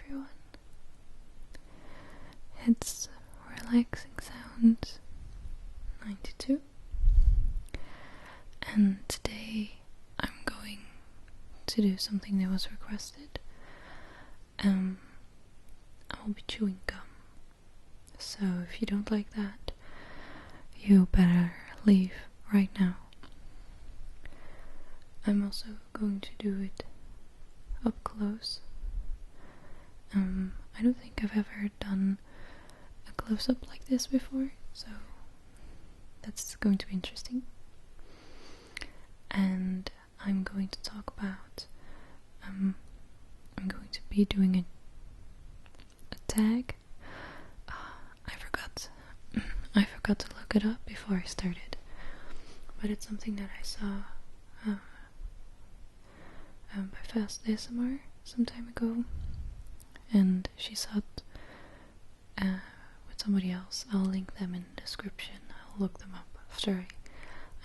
everyone. It's Relaxing Sounds 92, and today I'm going to do something that was requested. I will be chewing gum, so if you don't like that, you better leave right now. I'm also going to do it up close. I don't think I've ever done a close-up like this before, so that's going to be interesting. And I'm going to talk about, I'm going to be doing a tag. I forgot to look it up before I started, but it's something that I saw by Fast ASMR some time ago, and she saw it with somebody else. I'll link them in the description. I'll look them up after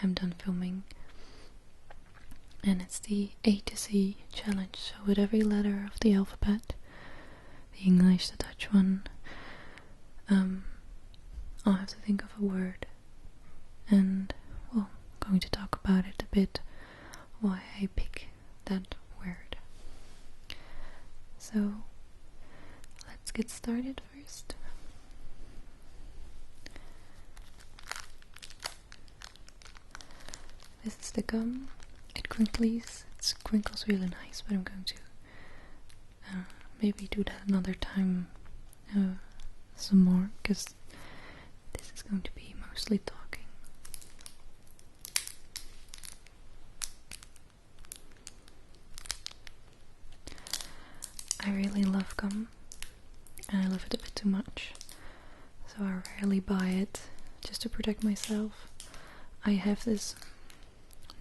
I'm done filming. And it's the A to Z challenge, so with every letter of the alphabet, the English, the Dutch one, I'll have to think of a word, and well, I'm going to talk about it a bit, why I pick that word. So let's get started first. This is the gum. It crinkles really nice, but I'm going to maybe do that another time some more, because this is going to be mostly talking. I really love gum, and I love it a bit too much, so I rarely buy it just to protect myself. I have this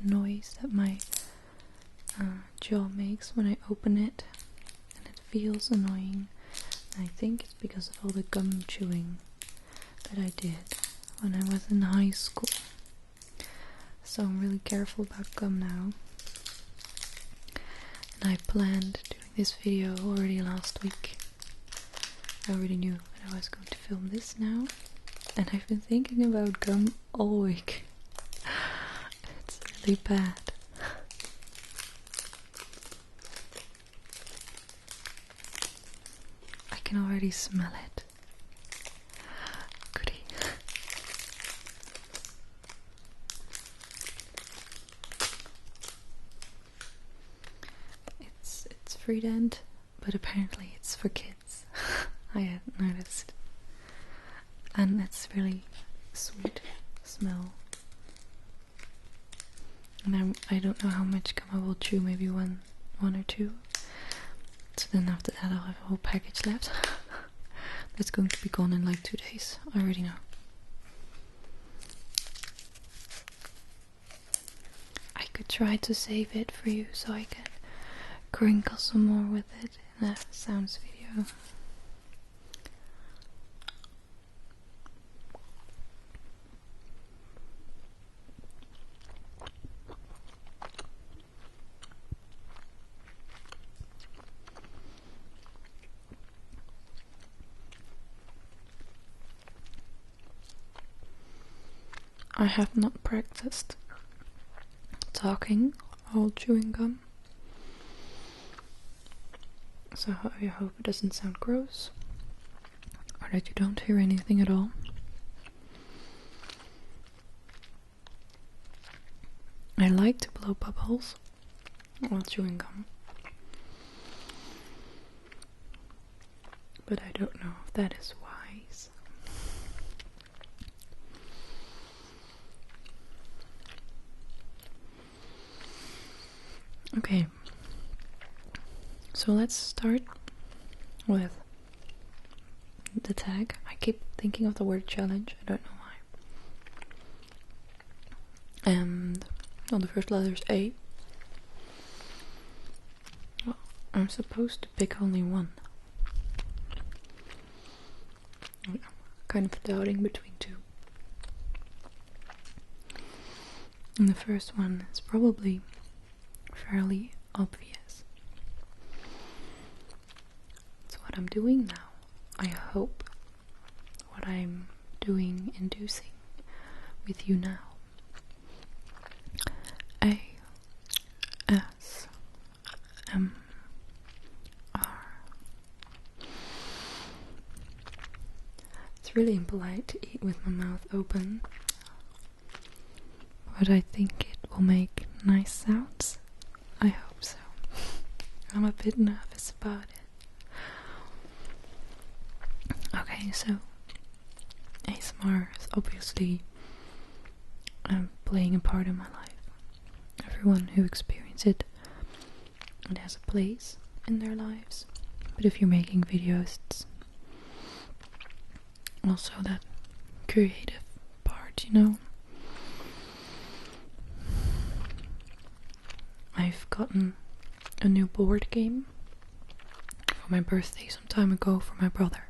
noise that my jaw makes when I open it, and it feels annoying. And I think it's because of all the gum chewing that I did when I was in high school, so I'm really careful about gum now. And I planned doing this video already last week. I already knew that I was going to film this now, and I've been thinking about gum all week. It's really bad. I can already smell it. Goody. It's Friedend, but apparently it's for kids. I hadn't noticed. And it's really sweet smell. And I don't know how much gum I will chew, maybe one or two. So then after that I'll have a whole package left. That's going to be gone in like 2 days, I already know. I could try to save it for you so I can crinkle some more with it in a sounds video. I have not practiced talking while chewing gum, so I hope it doesn't sound gross, or that you don't hear anything at all. I like to blow bubbles while chewing gum, but I don't know if that is wise. Okay, so let's start with the tag. I keep thinking of the word challenge, I don't know why. And well, the first letter is A. Well, I'm supposed to pick only one. I'm kind of doubting between two. And the first one is probably fairly obvious. That's why what I'm doing now. I hope what I'm doing, inducing with you now. ASMR. It's really impolite to eat with my mouth open, but I think it will make nice sounds. I hope so. I'm a bit nervous about it. Okay, so ASMR is obviously playing a part in my life. Everyone who experiences it has a place in their lives. But if you're making videos, it's also that creative part, you know. I've gotten a new board game for my birthday some time ago for my brother.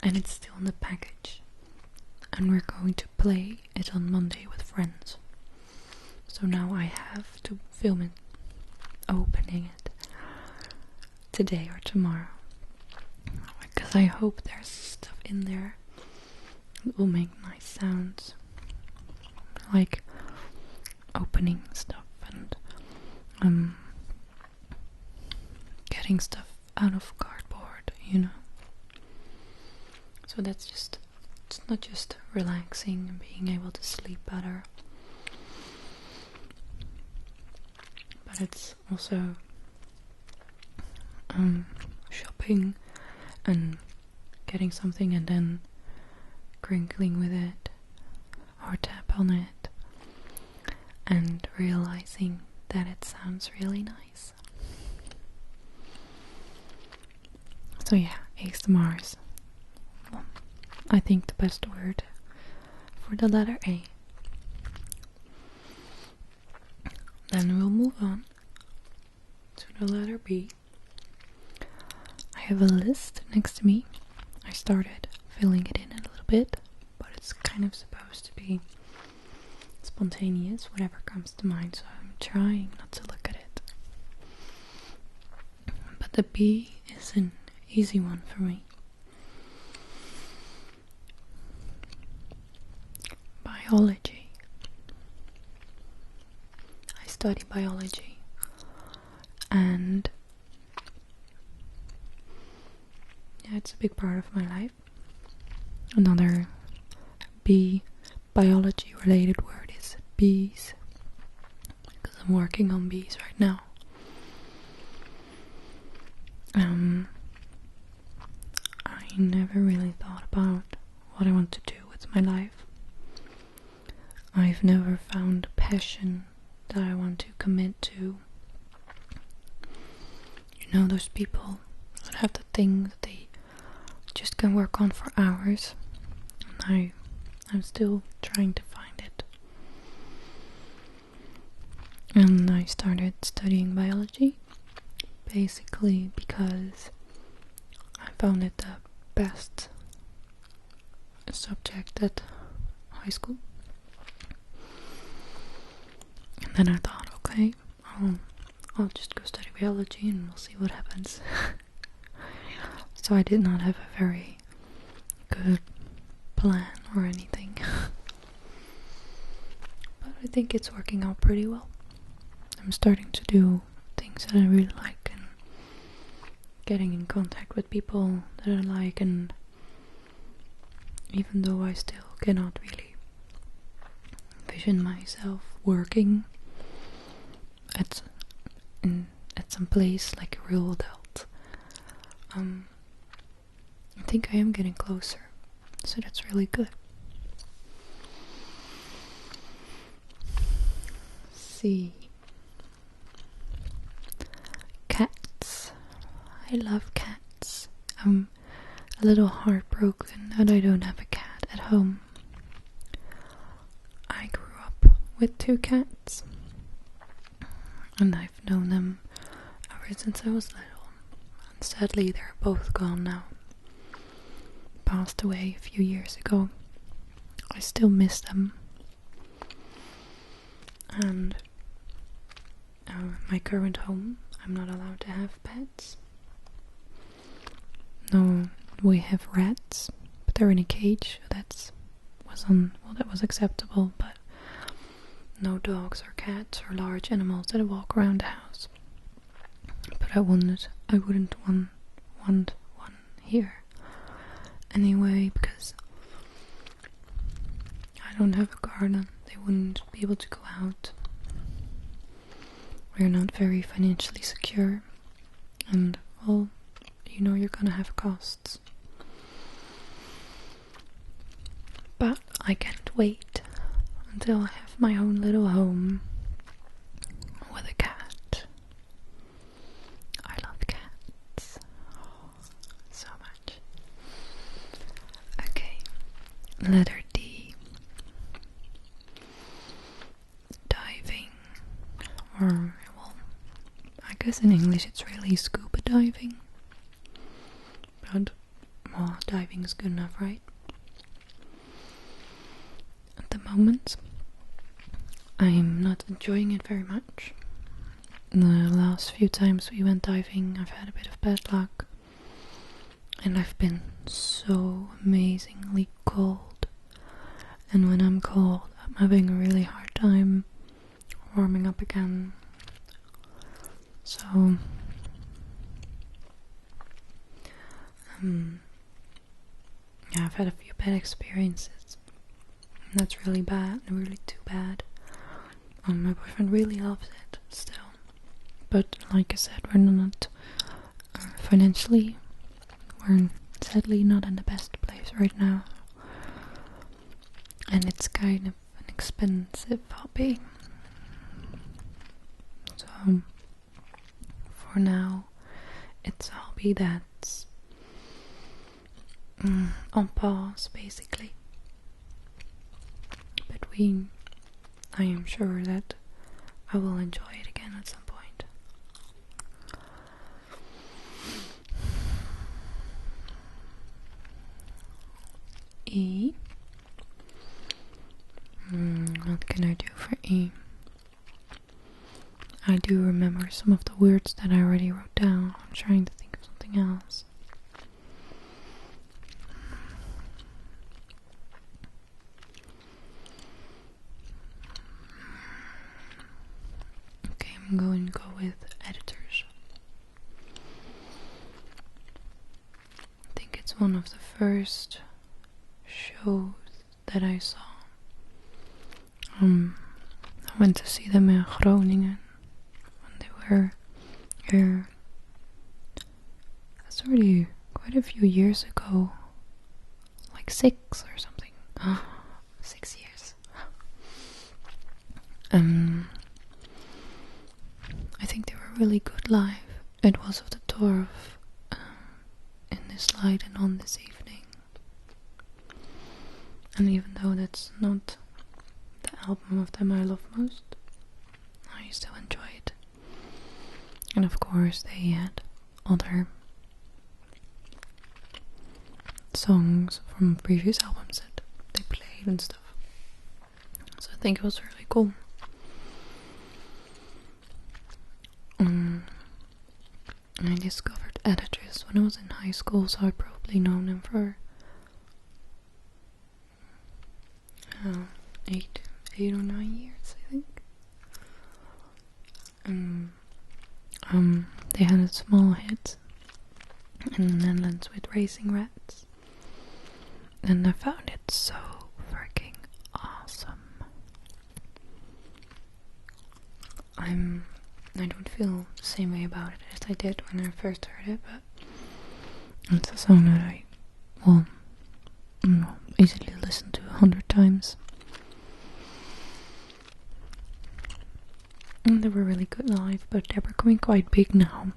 And it's still in the package. And we're going to play it on Monday with friends. So now I have to film it, opening it today or tomorrow. Because I hope there's stuff in there that will make nice sounds. Like opening stuff and getting stuff out of cardboard, you know. So that's just, it's not just relaxing and being able to sleep better, but it's also shopping and getting something and then crinkling with it or tap on it and realizing that it sounds really nice. So yeah, ASMR is, I think, the best word for the letter A. Then we'll move on to the letter B. I have a list next to me. I started filling it in a little bit, but it's kind of supposed to be spontaneous, whatever comes to mind, so I'm trying not to look at it. But the B is an easy one for me. Biology. I study biology, and yeah, it's a big part of my life. Another B biology related word is bees, because I'm working on bees right now. I never really thought about what I want to do with my life. I've never found a passion that I want to commit to. You know, those people that have the thing that they just can work on for hours, and I'm still trying to find it. And I started studying biology basically because I found it the best subject at high school. And then I thought, okay, I'll just go study biology and we'll see what happens. So I did not have a very good plan or anything. But I think it's working out pretty well. I'm starting to do things that I really like and getting in contact with people that I like, and even though I still cannot really envision myself working at some place like a real adult, I think I am getting closer, so that's really good. C. Cats. I love cats. I'm a little heartbroken that I don't have a cat at home. I grew up with 2 cats, and I've known them ever since I was little. And sadly, they're both gone now. Passed away a few years ago. I still miss them. And my current home, I'm not allowed to have pets. no, we have rats, but they're in a cage, so that was acceptable, but no dogs or cats or large animals that walk around the house. But I wouldn't want one here anyway, because I don't have a garden. They wouldn't be able to go out. We're not very financially secure, and well, you know you're gonna have costs. But I can't wait until I have my own little home with a cat. I love cats so much. Okay, letter D. Diving. Or, well, I guess in English it's really scuba diving. But, well, diving is good enough, right? At the moment, I'm not enjoying it very much. The last few times we went diving, I've had a bit of bad luck. And I've been so amazingly cold. And when I'm cold, I'm having a really hard time warming up again. So, yeah, I've had a few bad experiences. That's really bad, really too bad. My boyfriend really loves it still. But like I said, we're not financially, we're sadly not in the best place right now. And it's kind of an expensive hobby. So, for now, it's a hobby that's on pause, basically. But I am sure that I will enjoy it again at some point. E. What can I do for E? I do remember some of the words that I already wrote down. I'm trying to think of something else. Okay, I'm going to go with editors. I think it's one of the first shows that I saw. I went to see them in Groningen when they were here. That's already quite a few years ago, like 6 or something. 6 years. I think they were really good live. It was of the tour of In This Light and On This Evening. And even though that's not the album of them I love most, I still enjoy it. And of course they had other songs from previous albums that they played and stuff. So I think it was really cool. I discovered editors when I was in high school, so I've probably known them for 8 or 9 years, I think. They had a small hit in the Netherlands with Racing Rats, and I found it so freaking awesome. I don't feel the same way about it as I did when I first heard it, but it's a song that I will easily listen to 100 times. And they were really good live, but they're becoming quite big now.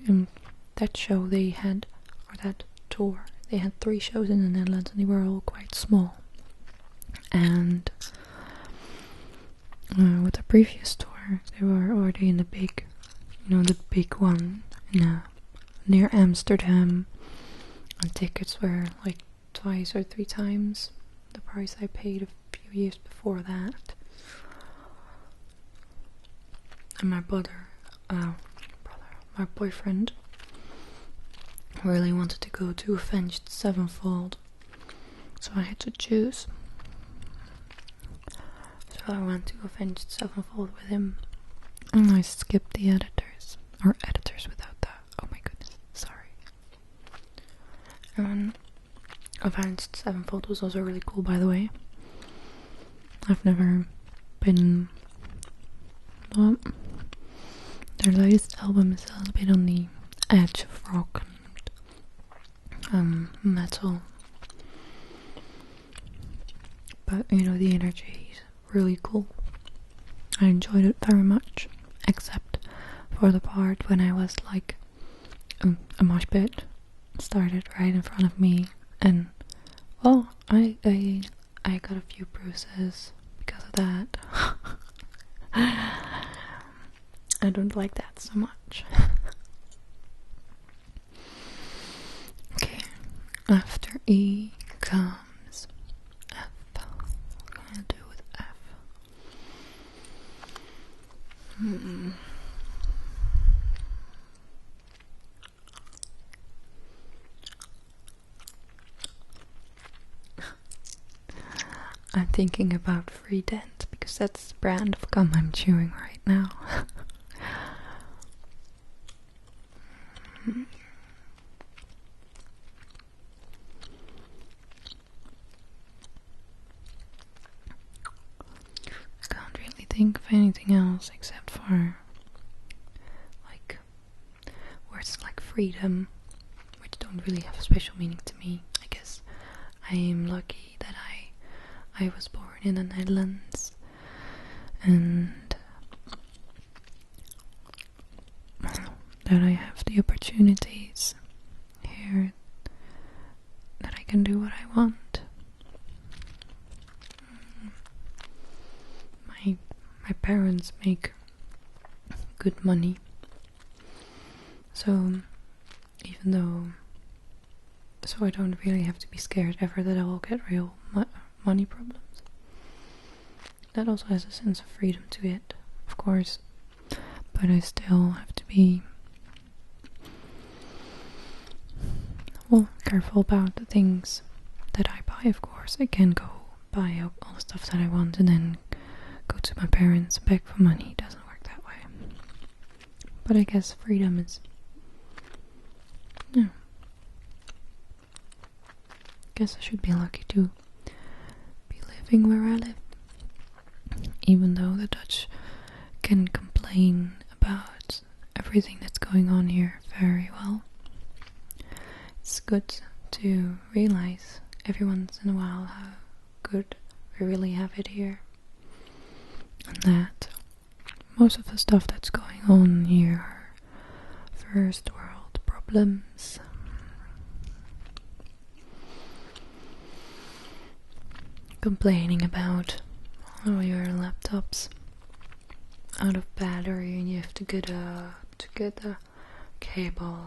And that show they had, or that tour, they had 3 shows in the Netherlands and they were all quite small. And with the previous tour, they were already in the big, the big one near Amsterdam. And tickets were like 2 or 3 times the price I paid a few years before that. And my boyfriend, really wanted to go to Avenged Sevenfold, so I had to choose. So I went to Avenged Sevenfold with him, and I skipped the editors, or editors without that. Oh my goodness, sorry. And Avenged Sevenfold was also really cool, by the way. I've never been. Well, their latest album is a little bit on the edge of rock and metal, but you know, the energy is really cool. I enjoyed it very much, except for the part when I was like a mosh pit started right in front of me, and well, I got a few bruises because of that. I don't like that so much. Okay, after E comes F. What am I gonna do with F? I'm thinking about Free Dent because that's the brand of gum I'm chewing right now. I can't really think of anything else except for like words like freedom, which don't really have a special meaning to me. I guess I am lucky that I was born in the Netherlands, and that I have the opportunities here, that I can do what I want. My parents make good money, so I don't really have to be scared ever that I will get real money problems. That also has a sense of freedom to it, of course, but I still have to be careful about the things that I buy. Of course, I can go buy all the stuff that I want and then go to my parents and beg for money. It doesn't work that way. But I guess freedom is, yeah. Guess I should be lucky to be living where I live, even though the Dutch can complain about everything that's going on here very well. It's good to realize every once in a while how good we really have it here, and that most of the stuff that's going on here are first world problems. Complaining about your laptop's out of battery and you have to get a cable.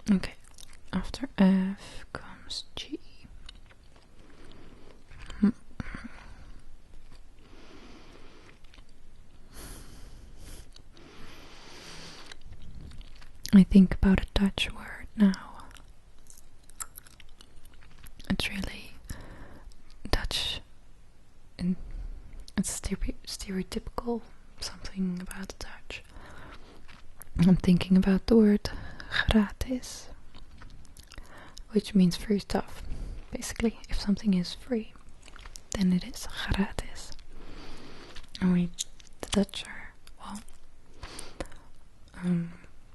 Okay, after F comes G. I think about a Dutch word now. It's really Dutch, and it's stereotypical, something about the Dutch. I'm thinking about the word gratis, which means free stuff. Basically, if something is free, then it is gratis. And the Dutch are,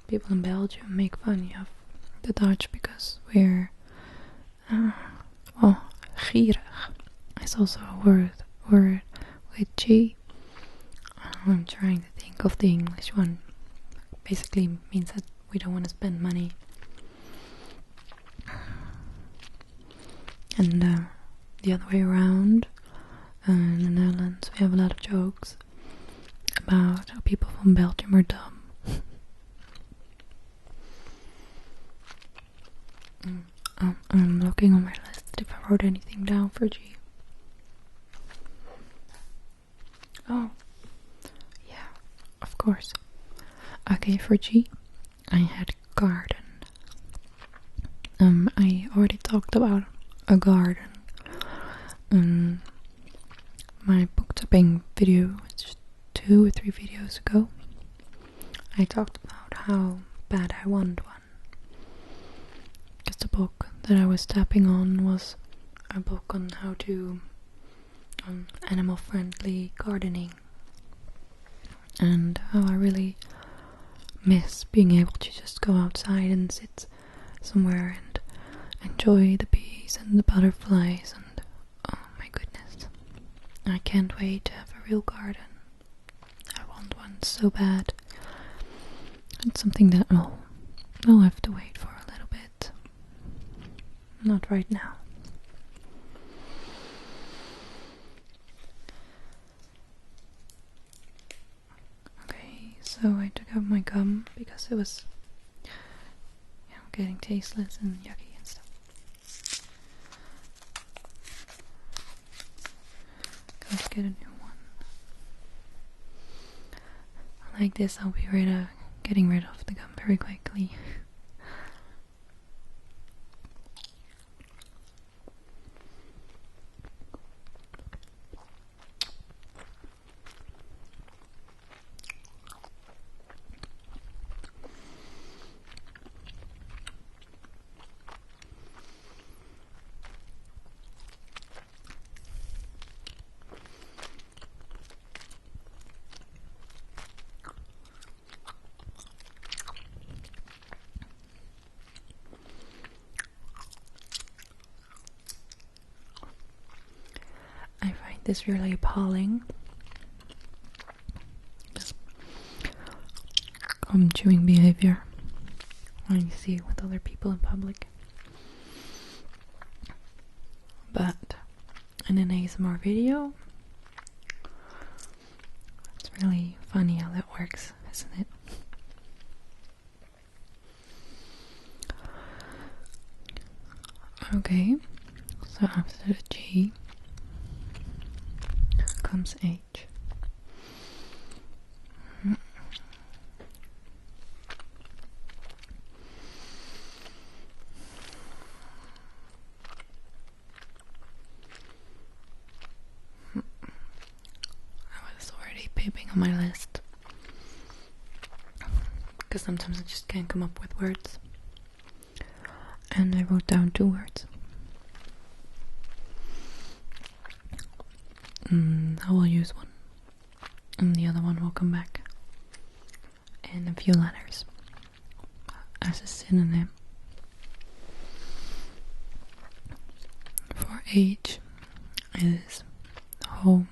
people in Belgium make fun of the Dutch because we're, gierig is also a word with G. I'm trying to think of the English one. Basically means that we don't want to spend money. And the other way around, in the Netherlands we have a lot of jokes about how people from Belgium are dumb. I'm looking on my list if I wrote anything down for G. Oh, yeah, of course. Okay, for G, I had garden. I already talked about a garden. My book tapping video, just 2 or 3 videos ago, I talked about how bad I want one. Because the book that I was tapping on was a book on how to animal-friendly gardening, and how I really miss being able to just go outside and sit somewhere and enjoy the bees and the butterflies, and oh my goodness, I can't wait to have a real garden. I want one so bad. It's something that I'll have to wait for a little bit. Not right now. Okay, so I took out my gum because it was getting tasteless and yucky and stuff. Going to get a new one. Like this, I'll be getting rid of the gum very quickly. I find this really appalling. Just chewing behavior when you see it with other people in public. But in an ASMR video, it's really funny how that works, isn't it? Okay, so after the G comes H. I was already peeping on my list because sometimes I just can't come up with words, and I wrote down 2 words. I will use one, and the other one will come back in a few letters as a synonym. For H is home.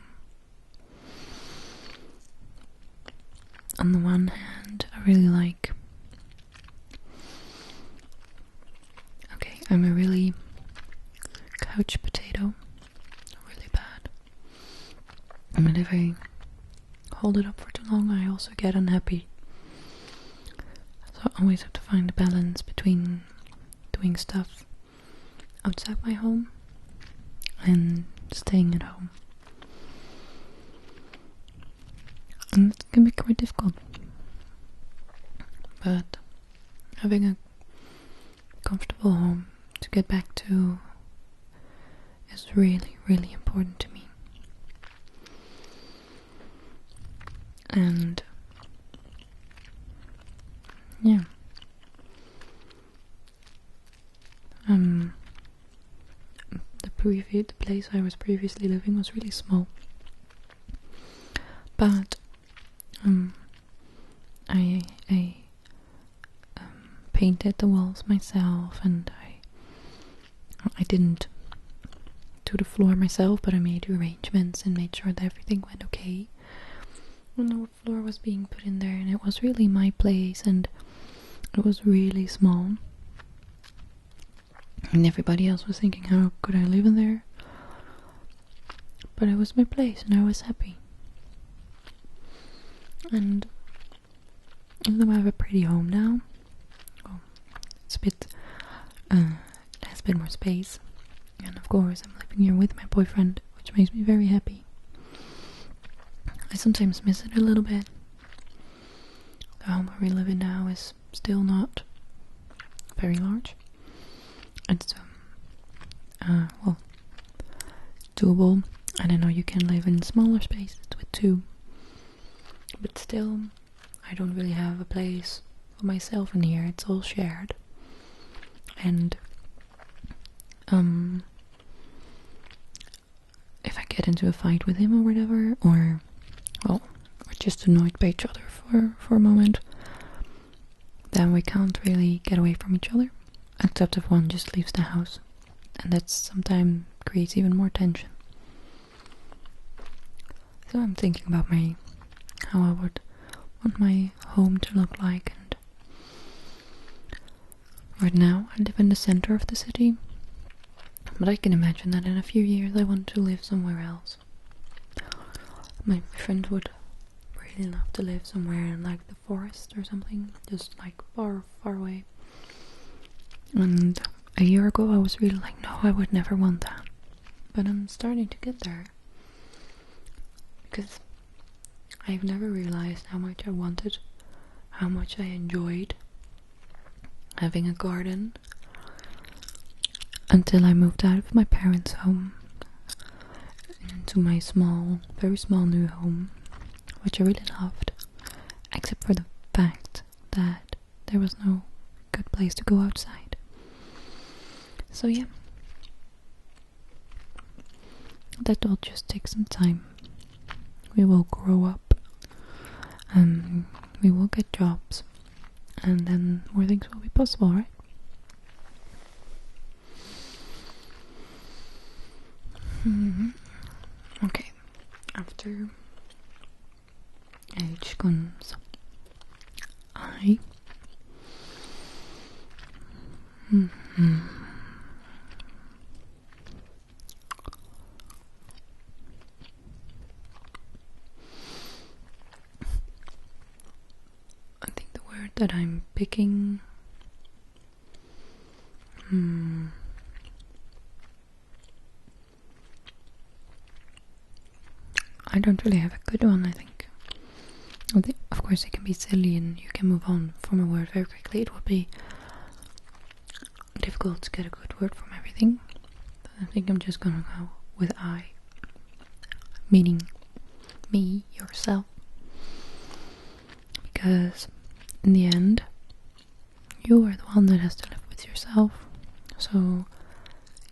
On the one hand, I really like. Okay, I'm a really couch potato. Really bad. And if I hold it up for too long, I also get unhappy. So I always have to find a balance between doing stuff outside my home and staying at home. And it can be quite difficult. But having a comfortable home to get back to is really, really important to me. And yeah, the place I was previously living was really small, but I painted the walls myself, and I didn't do the floor myself, but I made arrangements and made sure that everything went okay when the floor was being put in there, and it was really my place, and it was really small, and everybody else was thinking, how could I live in there? But it was my place, and I was happy. And even though I have a pretty home now, it's a bit, it has a bit more space, and of course I'm living here with my boyfriend, which makes me very happy. I sometimes miss it a little bit. The home where we live in now is still not very large. It's well, doable. And I know you can live in smaller spaces with two, but still, I don't really have a place for myself in here. It's all shared, and if I get into a fight with him or whatever, or well, we're just annoyed by each other for a moment, then we can't really get away from each other, except if one just leaves the house, and that sometimes creates even more tension. So I'm thinking about how I would want my home to look like, and right now I live in the center of the city, but I can imagine that in a few years I want to live somewhere else. My friend would really love to live somewhere in like the forest or something, just like far, far away. And a year ago I was really like, no, I would never want that. But I'm starting to get there. Because I've never realized how much I wanted, how much I enjoyed having a garden until I moved out of my parents' home into my small, very small new home, which I really loved, except for the fact that there was no good place to go outside. So yeah, that will just take some time. We will grow up, we will get jobs, and then more things will be possible, right? Okay, after H comes I. I think the word that I'm picking, I don't really have a good one, I think. Of course it can be silly and you can move on from a word very quickly. It would be difficult to get a good word from everything. But I think I'm just gonna go with I, meaning me, yourself. Because in the end, you are the one that has to live with yourself. So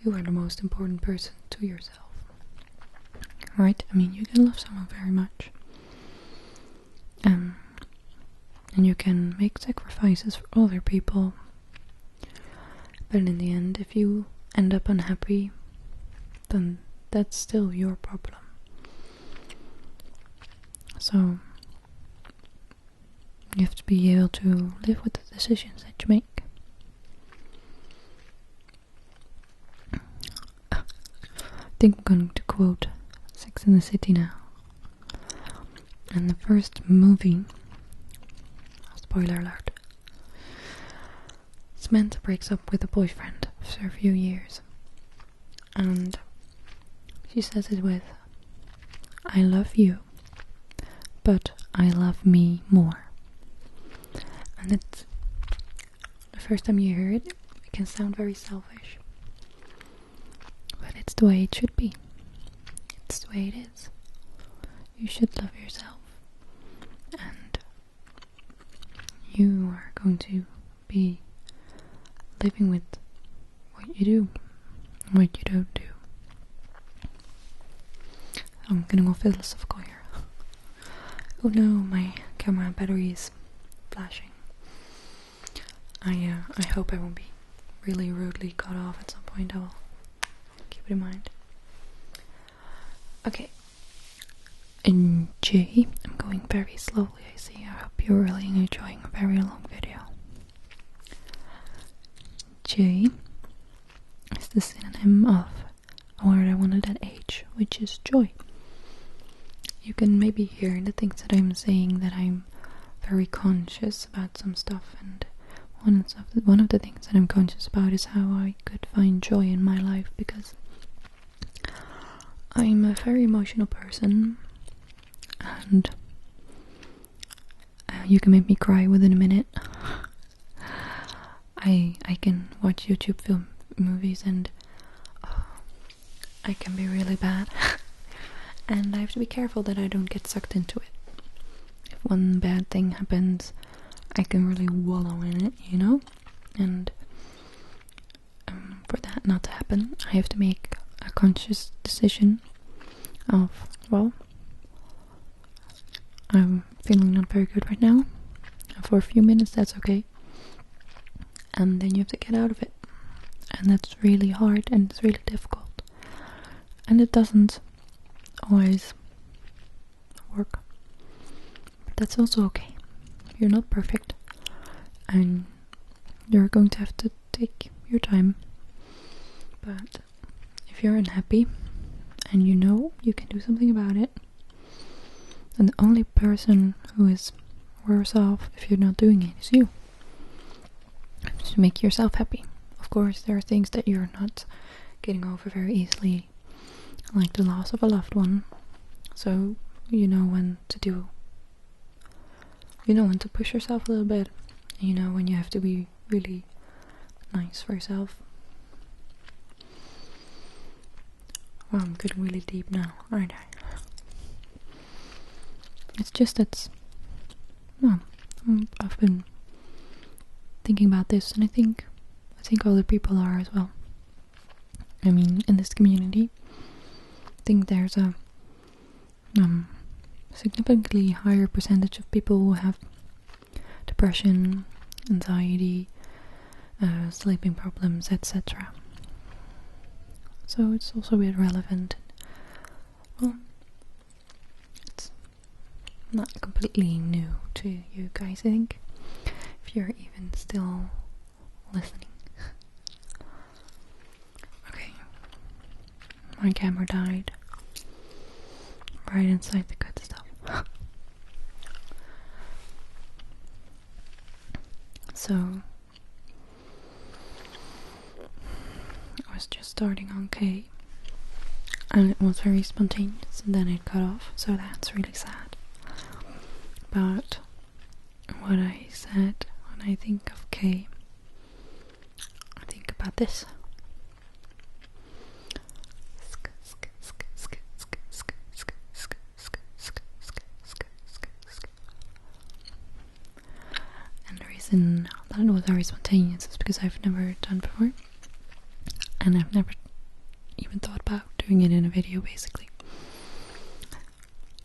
you are the most important person to yourself. Right? I mean, you can love someone very much. And you can make sacrifices for other people. But in the end, if you end up unhappy, then that's still your problem. So you have to be able to live with the decisions that you make. I think I'm going to quote Sex and the City now. And the first movie, spoiler alert, Samantha breaks up with a boyfriend after a few years. And she says it with, I love you, but I love me more. And it's the first time you hear it, it can sound very selfish. But it's the way it should be. It's the way it is. You should love yourself. And you are going to be living with what you do and what you don't do. I'm gonna go philosophical here. Oh no, my camera battery is flashing. I hope I won't be really rudely cut off at some point. I will keep it in mind. Okay. In J, I'm going very slowly, I see. I hope you're really enjoying a very long video. J is the synonym of a word I wanted at H, which is joy. You can maybe hear in the things that I'm saying that I'm very conscious about some stuff, and one of the things that I'm conscious about is how I could find joy in my life, because I'm a very emotional person, and and you can make me cry within a minute. I can watch YouTube movies and I can be really bad. And I have to be careful that I don't get sucked into it. If one bad thing happens, I can really wallow in it, you know? And for that not to happen, I have to make a conscious decision of, well, I'm feeling not very good right now. And for a few minutes, that's okay. And then you have to get out of it. And that's really hard and it's really difficult. And it doesn't always work. But that's also okay. You're not perfect. And you're going to have to take your time. But if you're unhappy and you know you can do something about it, then the only person who is worse off if you're not doing it is you. To make yourself happy. Of course, there are things that you're not getting over very easily, like the loss of a loved one. So you know when to do. You know when to push yourself a little bit. And you know when you have to be really nice for yourself. Wow, I'm getting really deep now, aren't I? It's just that, well, I've been thinking about this, and I think other people are as well. I mean, in this community, I think there's a significantly higher percentage of people who have depression, anxiety, sleeping problems, etc. So it's also a bit relevant. Well, it's not completely new to you guys, I think, if you're even still listening. Okay, my camera died right inside the good stuff. So I was just starting on K and it was very spontaneous and then it cut off, so that's really sad. But what I said, when I think of K, I think about this. And the reason that it was very spontaneous is because I've never done before, and I've never even thought about doing it in a video, basically.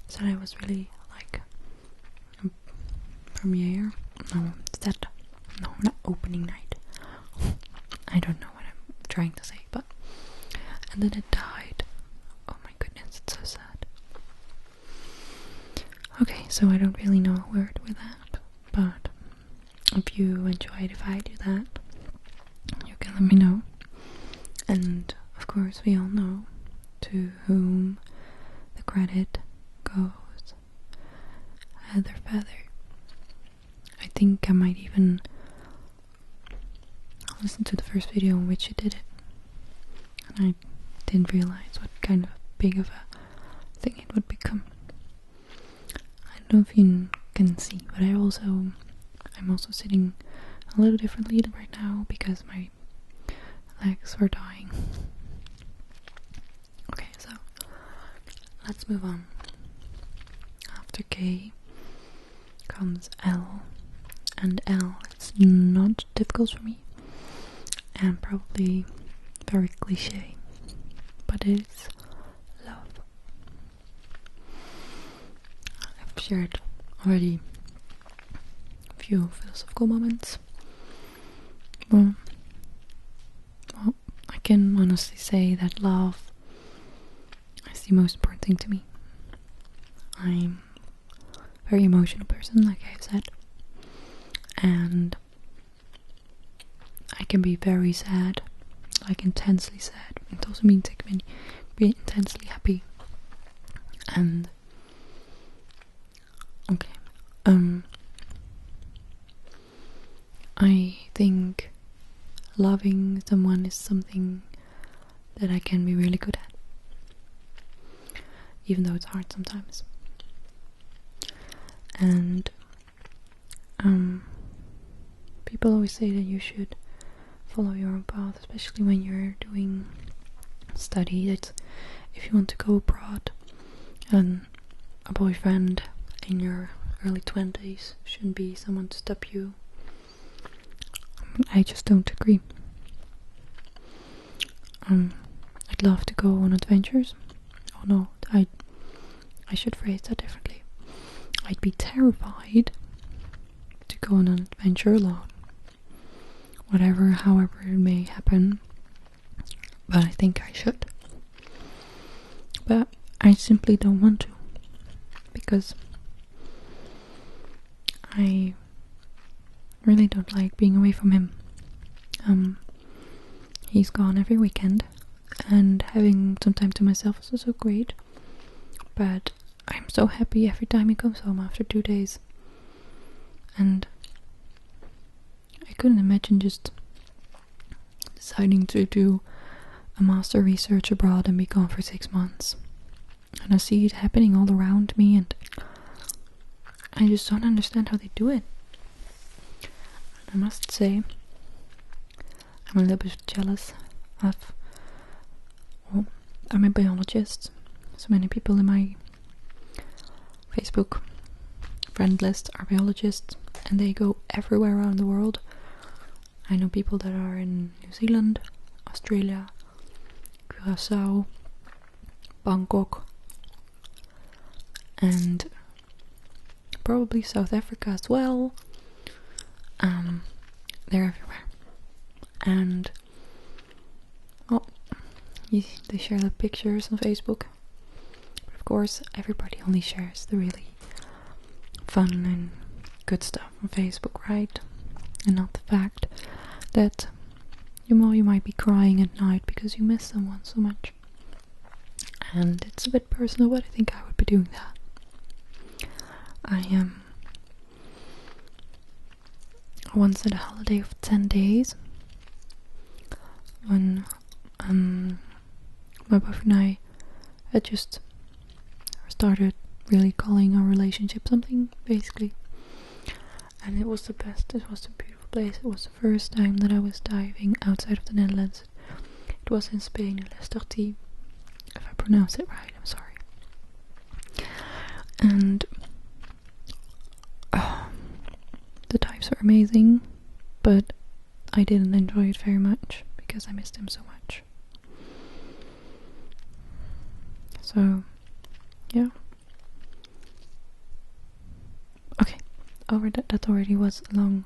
So I was really like a premiere. No, is that no, not opening night. I don't know what I'm trying to say, but and then it died. Oh my goodness, it's so sad. Okay, so I don't really know a word with that, but if you enjoyed if I do that, you can let me know. And of course we all know to whom the credit goes. Heather Feather. I think I might even listen to the first video in which you did it, and I didn't realize what kind of big of a thing it would become. I don't know if you can see, but I'm also sitting a little differently right now because my legs were dying. Okay, so let's move on. After K comes L, and L is not difficult for me and probably very cliche, but it is love. I've shared already a few philosophical moments. Well, I can honestly say that love is the most important thing to me. I'm a very emotional person, like I've said, and I can be very sad, like intensely sad. It also means I can be intensely happy. And okay, I think loving someone is something that I can be really good at, even though it's hard sometimes. And people always say that you should follow your own path, especially when you're doing study. That if you want to go abroad, and a boyfriend in your early 20s shouldn't be someone to stop you. I just don't agree. I'd love to go on adventures. Oh no, I should phrase that differently. I'd be terrified to go on an adventure alone. However it may happen. But I think I should. But I simply don't want to. Because I really don't like being away from him. He's gone every weekend, and having some time to myself is also great. But I'm so happy every time he comes home after 2 days. And I couldn't imagine just deciding to do a master research abroad and be gone for 6 months. And I see it happening all around me, and I just don't understand how they do it. And I must say, I'm a little bit jealous of, well, I'm a biologist. So many people in my Facebook friend list are biologists, and they go everywhere around the world. I know people that are in New Zealand, Australia, Curacao, Bangkok, and probably South Africa as well. They're everywhere. And well, they share the pictures on Facebook. But of course, everybody only shares the really fun and good stuff on Facebook, right? And not the fact that you might be crying at night because you miss someone so much. And it's a bit personal, but I think I would be doing that. I am once had a holiday of 10 days when my boyfriend and I had just started really calling our relationship something, basically. And it was the best. It was a beautiful place. It was the first time that I was diving outside of the Netherlands. It was in Spain, in Lesterty. If I pronounce it right, I'm sorry. And the dives were amazing, but I didn't enjoy it very much because I missed him so much. So, yeah. Okay, that already was long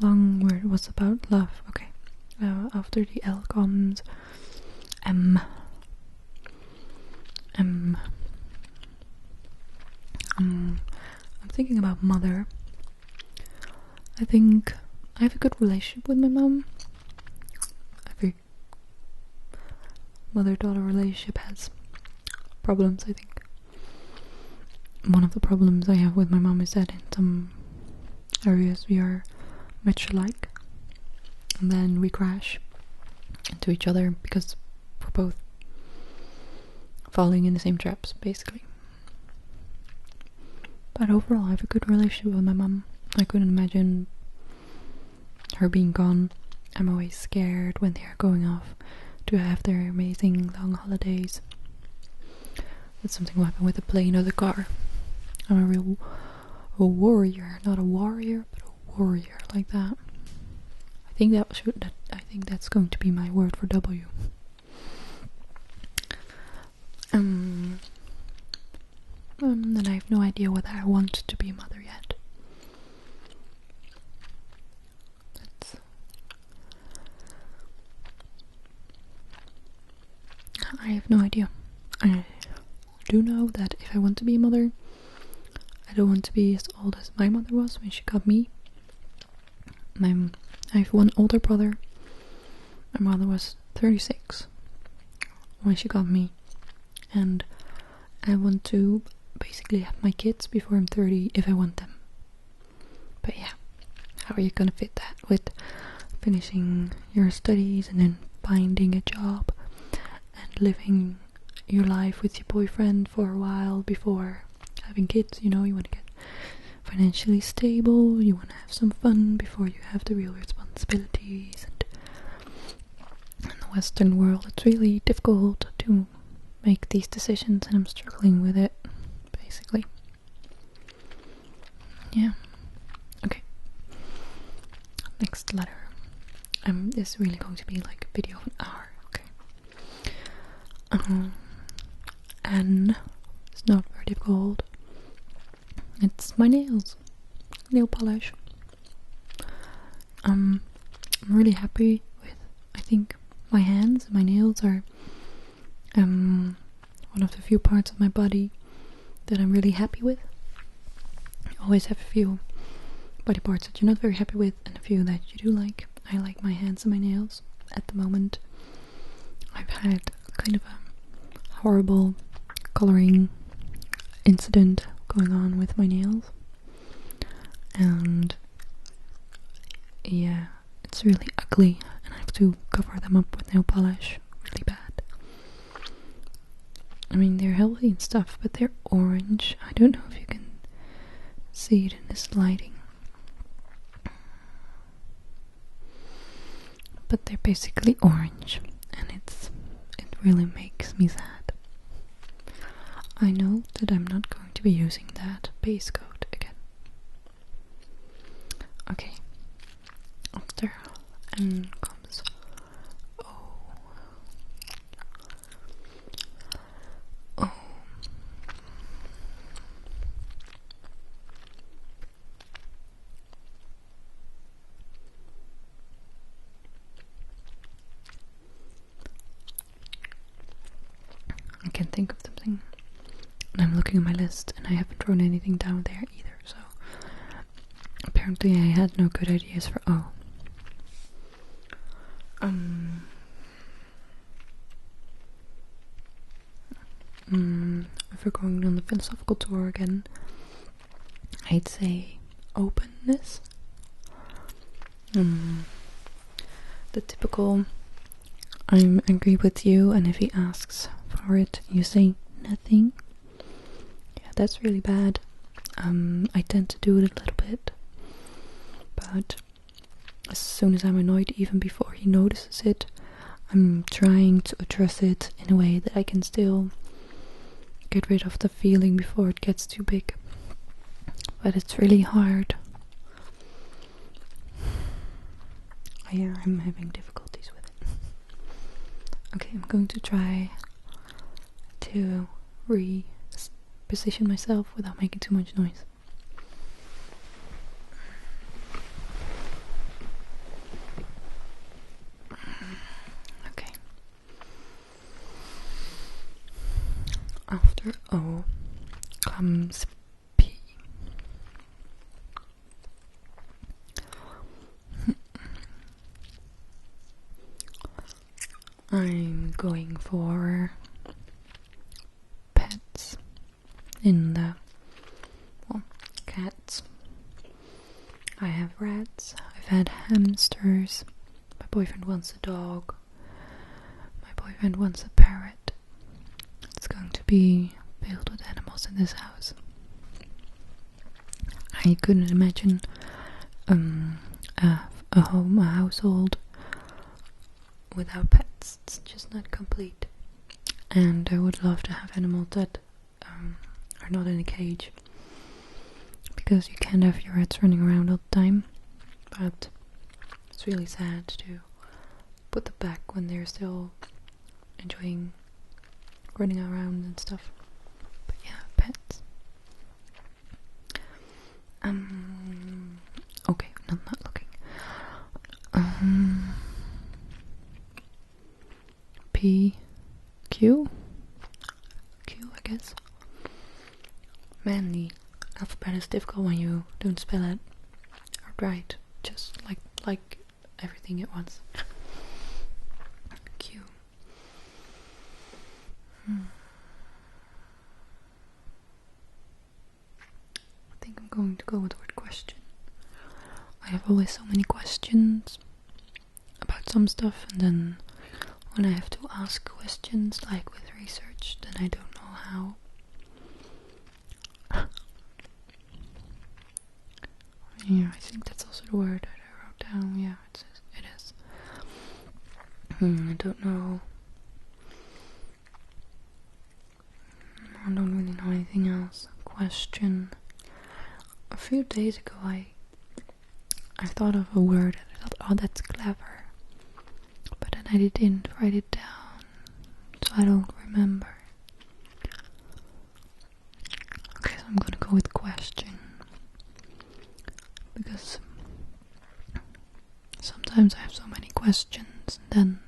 where it was about love. Okay, after the L comes M. I'm thinking about mother. I think I have a good relationship with my mom. Every mother-daughter relationship has problems, I think. One of the problems I have with my mom is that in some areas we are much alike, and then we crash into each other because we're both falling in the same traps, basically. But overall, I have a good relationship with my mom. I couldn't imagine her being gone. I'm always scared when they are going off to have their amazing long holidays. That something will happen with the plane or the car. I'm a real warrior, not a warrior, but a warrior, like that. I think that's going to be my word for W. And I have no idea whether I want to be a mother yet. I have no idea. I do know that if I want to be a mother, I don't want to be as old as my mother was when she got me. I have one older brother. My mother was 36 when she got me, and I want to basically have my kids before I'm 30 if I want them. But yeah, how are you gonna fit that with finishing your studies and then finding a job and living your life with your boyfriend for a while before having kids? You know, you want to get financially stable, you want to have some fun before you have the real responsibilities, and in the Western world it's really difficult to make these decisions, and I'm struggling with it, basically. Yeah. Okay. Next letter. This is really going to be like a video of an hour. Okay. N. It's not very difficult. It's my nails. Nail polish. I'm really happy with, I think, my hands and my nails are one of the few parts of my body that I'm really happy with. You always have a few body parts that you're not very happy with and a few that you do like. I like my hands and my nails. At the moment I've had kind of a horrible coloring incident going on with my nails, and yeah, it's really ugly and I have to cover them up with nail polish really bad. I mean, they're healthy and stuff, but they're orange. I don't know if you can see it in this lighting, but they're basically orange, and it really makes me sad. I know that I'm not going to be using that base coat again. Okay. After N comes O. O. I can't think of something. I'm looking at my list and I haven't drawn anything down there either, so apparently I had no good ideas for O. If we're going on the philosophical tour again, I'd say openness. The typical I'm angry with you, and if he asks for it, you say nothing. Yeah, that's really bad. I tend to do it a little bit, but as soon as I'm annoyed, even before he notices it, I'm trying to address it in a way that I can still get rid of the feeling before it gets too big. But it's really hard. Yeah, I'm having difficulties with it. Okay, I'm going to try to reposition myself without making too much noise. Okay. After O comes P. I'm going for pets in the, well, cats. I have rats, I've had hamsters, my boyfriend wants a dog, my boyfriend wants a parrot. It's going to be filled with animals in this house. I couldn't imagine a home, a household without pets. It's just not complete. And I would love to have animals that are not in a cage, because you can't have your rats running around all the time. But it's really sad to put them back when they're still enjoying running around and stuff. But yeah, pets. Okay, I'm not looking. P, Q, I guess. Man, the alphabet is difficult when you don't spell it right, just like everything at once. Q. I think I'm going to go with the word question. I have always so many questions about some stuff, and then when I have to ask questions, like with research, then I don't know how. the word that I wrote down? Yeah, it is. I don't know. I don't really know anything else. Question. A few days ago I thought of a word and I thought, oh, that's clever. But then I didn't write it down, so I don't remember. Okay, so I'm gonna go with question. Because sometimes I have so many questions, and then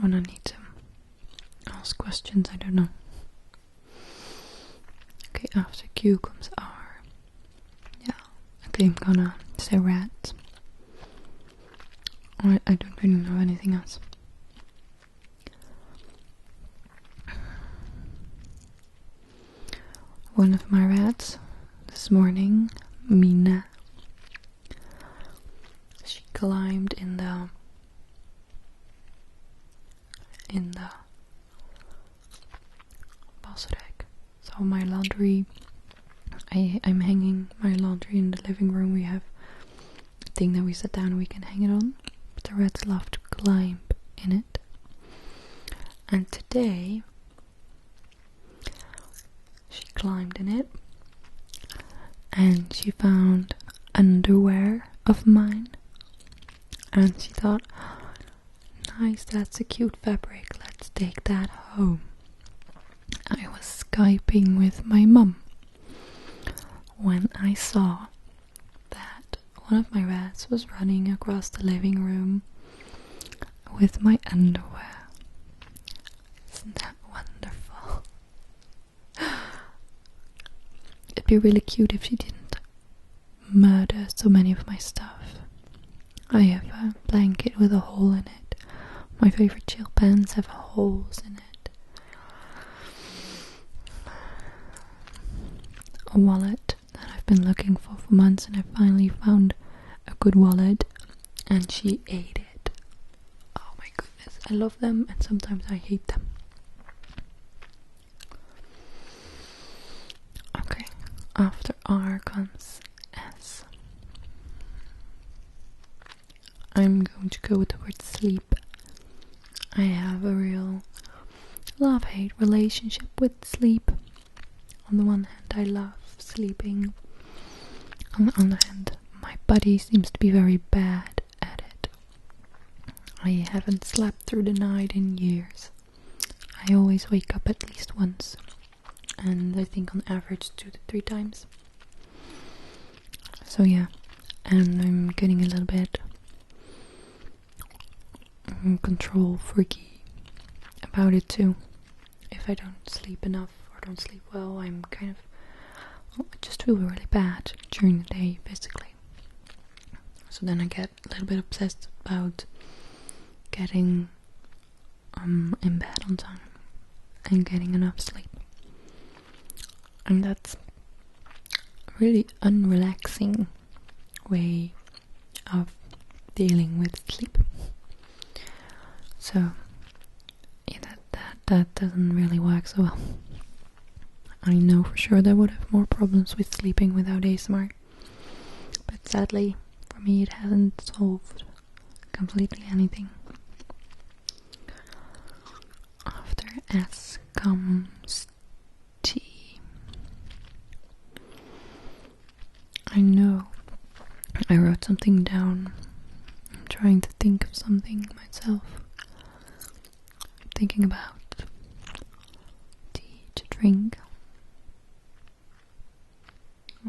when I need to ask questions, I don't know. Okay, after Q comes R. Yeah, okay, I'm gonna say rat. I don't really know anything else. One of my rats this morning, Mina, she climbed in the basket. So my laundry, I'm hanging my laundry in the living room. We have a thing that we sit down and we can hang it on. But the rats love to climb in it. And today she climbed in it and she found underwear of mine. And she thought, nice, that's a cute fabric, let's take that home. I was Skyping with my mum when I saw that one of my rats was running across the living room with my underwear. Isn't that wonderful? It'd be really cute if she didn't murder so many of my stuff. I have a blanket with a hole in it. My favorite chill pants have holes in it. A wallet that I've been looking for months, and I finally found a good wallet, and she ate it. Oh my goodness, I love them and sometimes I hate them. Okay, after R comes S. I'm going to go with the word sleep. I have a real love-hate relationship with sleep. On the one hand, I love sleeping. On the other hand, my body seems to be very bad at it. I haven't slept through the night in years. I always wake up at least once, and I think on average 2 to 3 times. So yeah, and I'm getting a little bit control freaky about it too. If I don't sleep enough or don't sleep well, I'm kind of, I just feel really bad during the day physically. So then I get a little bit obsessed about getting in bed on time and getting enough sleep. And that's a really unrelaxing way of dealing with sleep. So yeah, that doesn't really work so well. I know for sure that I would have more problems with sleeping without ASMR, but sadly for me it hasn't solved completely anything. After S comes T. I know I wrote something down. I'm trying to think of something myself. I'm thinking about tea to drink.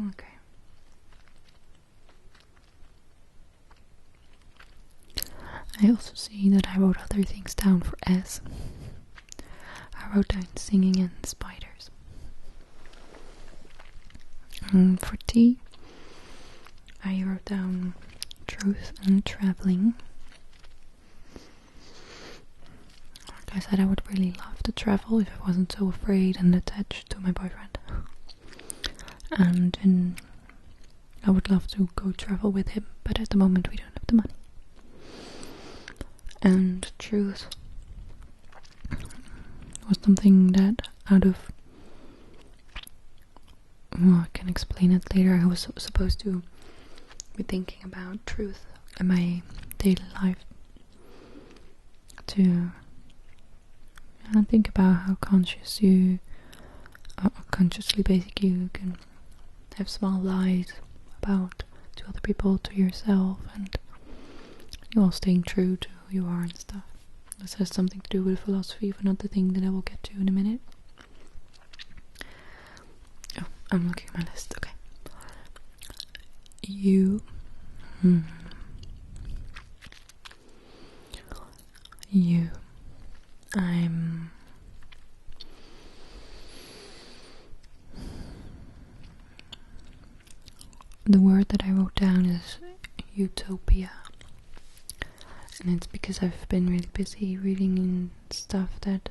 Okay. I also see that I wrote other things down for S. I wrote down singing and spiders. And for T, I wrote down truth and traveling. Like I said, I would really love to travel if I wasn't so afraid and attached to my boyfriend. And I would love to go travel with him, but at the moment we don't have the money. And truth was something that out of well, I can explain it later. I was supposed to be thinking about truth in my daily life, to think about how consciously basically you can have small lies about to other people, to yourself, and you're all staying true to who you are and stuff. This has something to do with philosophy, but not the thing that I will get to in a minute. Oh, I'm looking at my list. Okay. You. You. I'm. The word that I wrote down is utopia. And it's because I've been really busy reading stuff that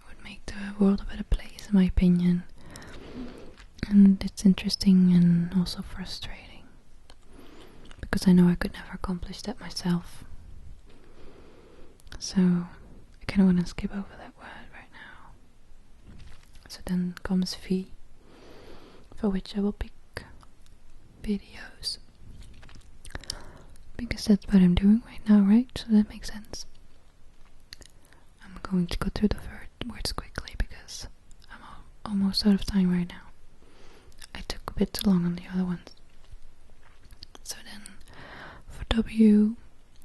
would make the world a better place, in my opinion. And it's interesting and also frustrating, because I know I could never accomplish that myself. So I kind of want to skip over that word right now. So then comes V, for which I will pick videos. Because that's what I'm doing right now, right? So that makes sense. I'm going to go through the words quickly because I'm almost out of time right now. I took a bit too long on the other ones. So then, for W,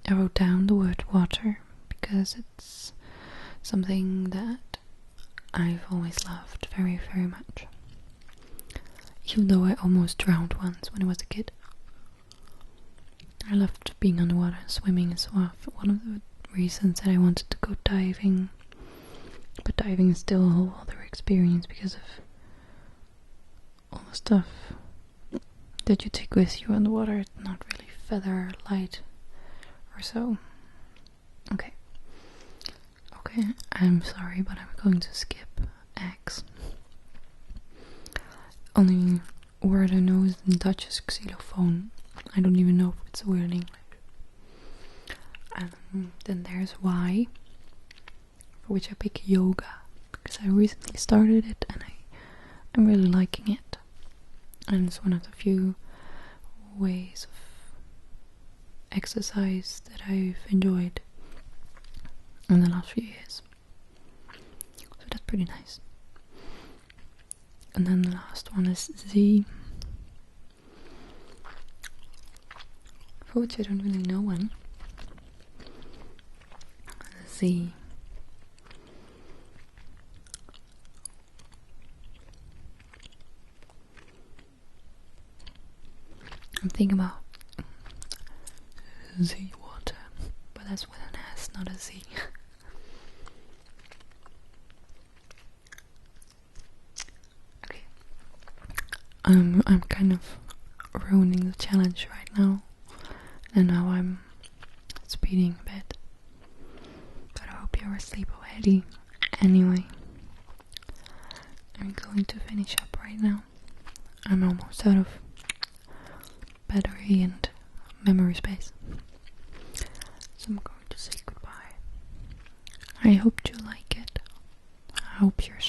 I wrote down the word water because it's something that I've always loved very, very much. Even though I almost drowned once when I was a kid. I loved being on the water and swimming and stuff. One of the reasons that I wanted to go diving, but diving is still a whole other experience because of all the stuff that you take with you on the water. It's not really feather light or so. Okay, I'm sorry, but I'm going to skip X. Only word I know is in Dutch is xylophone. I don't even know if it's a word in English. Then there's Y, for which I pick yoga, because I recently started it and I'm really liking it. And it's one of the few ways of exercise that I've enjoyed in the last few years. So that's pretty nice. And then the last one is Z, for which I don't really know one. Z. I'm thinking about Z water, but that's with an S, not a Z. Okay. I'm kind of ruining the challenge right now, and now I'm speeding a bit. But I hope you're asleep already. Anyway, I'm going to finish up right now. I'm almost out of battery and memory space, so I'm going to say goodbye. I hope you like it. I hope you're